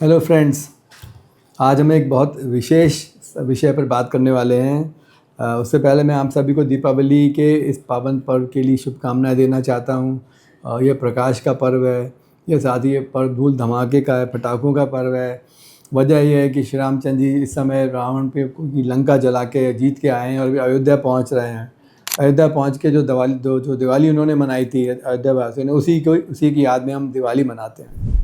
Hello friends, आज हम एक बहुत विशेष विषय पर बात करने वाले हैं। उससे पहले मैं आप सभी को दीपावली के इस पावन पर्व के लिए शुभकामनाएं देना चाहता हूं। यह प्रकाश का पर्व है, यह साथ ही ये पर्व धूल धमाके का है, पटाखों का पर्व है। वजह यह है कि श्री रामचंद्र जी इस समय रावण पे की लंका जला के जीत के आए हैं और अभी अयोध्या पहुँच रहे हैं। अयोध्या पहुँच के जो दिवाली उन्होंने मनाई थी अयोध्या वासियों ने, उसी की याद में हम दिवाली मनाते हैं।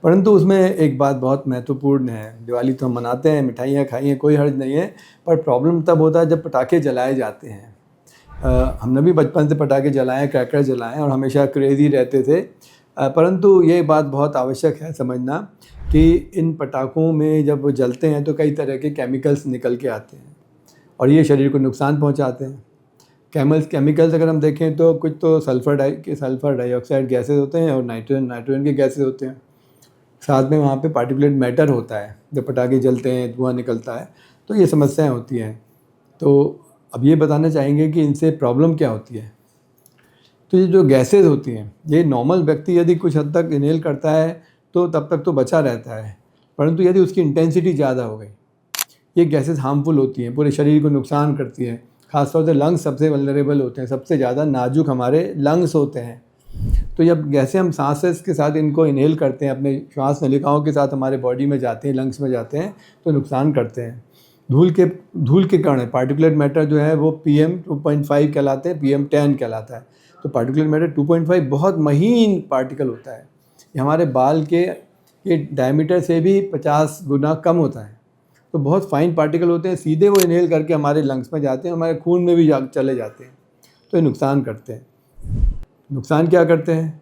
परंतु उसमें एक बात बहुत महत्वपूर्ण है। दिवाली तो हम मनाते हैं, मिठाइयाँ खाई हैं, कोई हर्ज नहीं है, पर प्रॉब्लम तब होता है जब पटाखे जलाए जाते हैं। हमने भी बचपन से पटाखे जलाए, क्रैकर जलाए और हमेशा क्रेज़ी रहते थे। परंतु ये बात बहुत आवश्यक है समझना कि इन पटाखों में जब वो जलते हैं तो कई तरह के केमिकल्स निकल के आते हैं और ये शरीर को नुकसान पहुँचाते हैं। केमिकल्स अगर हम देखें तो कुछ तो सल्फ़र डाइऑक्साइड गैसेज़ होते हैं और नाइट्रोजन के गैसेज़ होते हैं। साथ में वहाँ पे पार्टिकुलेट मैटर होता है। जब पटाखे जलते हैं, धुआं निकलता है, तो ये समस्याएं होती हैं। तो अब ये बताना चाहेंगे कि इनसे प्रॉब्लम क्या होती है। तो ये जो गैसेस होती हैं, ये नॉर्मल व्यक्ति यदि कुछ हद तक इनहेल करता है तो तब तक तो बचा रहता है, परंतु यदि उसकी इंटेंसिटी ज़्यादा हो गई, ये गैसेस हार्मफुल होती हैं, पूरे शरीर को नुकसान करती हैं। खासतौर से लंग्स सबसे वल्नरेबल होते हैं, सबसे ज़्यादा नाजुक हमारे लंग्स होते हैं। तो जब जैसे हम सांस के साथ इनको इनहेल करते हैं, अपने श्वास नलिकाओं के साथ हमारे बॉडी में जाते हैं, लंग्स में जाते हैं, तो नुकसान करते हैं। धूल के कारण पार्टिकुलेट मैटर जो है वो PM 2.5 कहलाते हैं, PM 10 कहलाता है। तो पार्टिकुलेट मैटर 2.5 बहुत महीन पार्टिकल होता है। ये हमारे बाल के डायमीटर से भी 50 गुना कम होता है। तो बहुत फाइन पार्टिकल होते हैं, सीधे वो इनहेल करके हमारे लंग्स में जाते हैं, हमारे खून में भी चले जाते हैं, तो ये नुकसान करते हैं। नुकसान क्या करते हैं?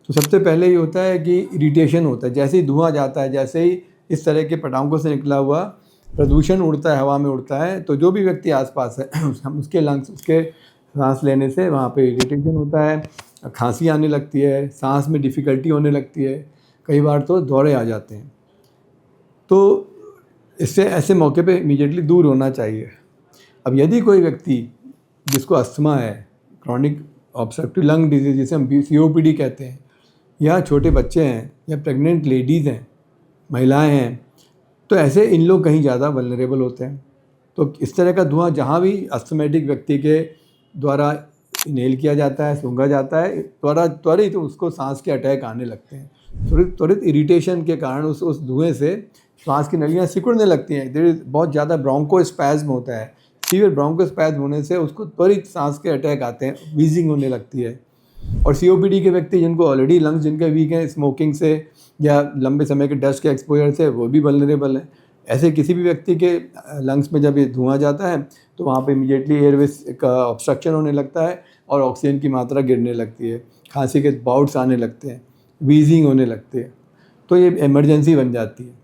तो सबसे पहले ये होता है कि इरिटेशन होता है। जैसे ही धुआं जाता है, जैसे ही इस तरह के पटाखों से निकला हुआ प्रदूषण उड़ता है, हवा में उड़ता है, तो जो भी व्यक्ति आसपास है उसके लंग्स, उसके सांस लेने से वहाँ पे इरिटेशन होता है, खांसी आने लगती है, सांस में डिफ़िकल्टी होने लगती है, कई बार तो दौरे आ जाते हैं। तो इससे ऐसे मौके पे इमीडिएटली दूर होना चाहिए। अब यदि कोई व्यक्ति जिसको अस्थमा है, क्रॉनिक ऑब्स्ट्रक्टिव लंग डिजीज जिसे हम COPD कहते हैं, या छोटे बच्चे हैं, या प्रेग्नेंट लेडीज़ हैं, महिलाएं हैं, तो ऐसे इन लोग कहीं ज़्यादा वल्नरेबल होते हैं। तो इस तरह का धुआं जहाँ भी अस्थमेटिक व्यक्ति के द्वारा इनहेल किया जाता है, सूंघा जाता है, त्वरित उसको सांस के अटैक आने लगते हैं। त्वरित इरिटेशन के कारण उस धुएँ से श्वास की नलियाँ सिकुड़ने लगती हैं। बहुत ज़्यादा ब्रोंकोस्पैज्म होता है। सीवियर ब्रोंकोस्पैज्म होने से उसको त्वरित सांस के अटैक आते हैं, वीजिंग होने लगती है। और COPD के व्यक्ति जिनको ऑलरेडी लंग्स जिनके वीक हैं स्मोकिंग से या लंबे समय के डस्ट के एक्सपोजर से, वो भी वल्नरेबल है। ऐसे किसी भी व्यक्ति के लंग्स में जब ये धुआं जाता है तो वहाँ पे इमीडिएटली एयरवेज का ऑब्स्ट्रक्शन होने लगता है और ऑक्सीजन की मात्रा गिरने लगती है, खांसी के बाउट्स आने लगते हैं, वीजिंग होने लगती है, तो ये इमरजेंसी बन जाती है।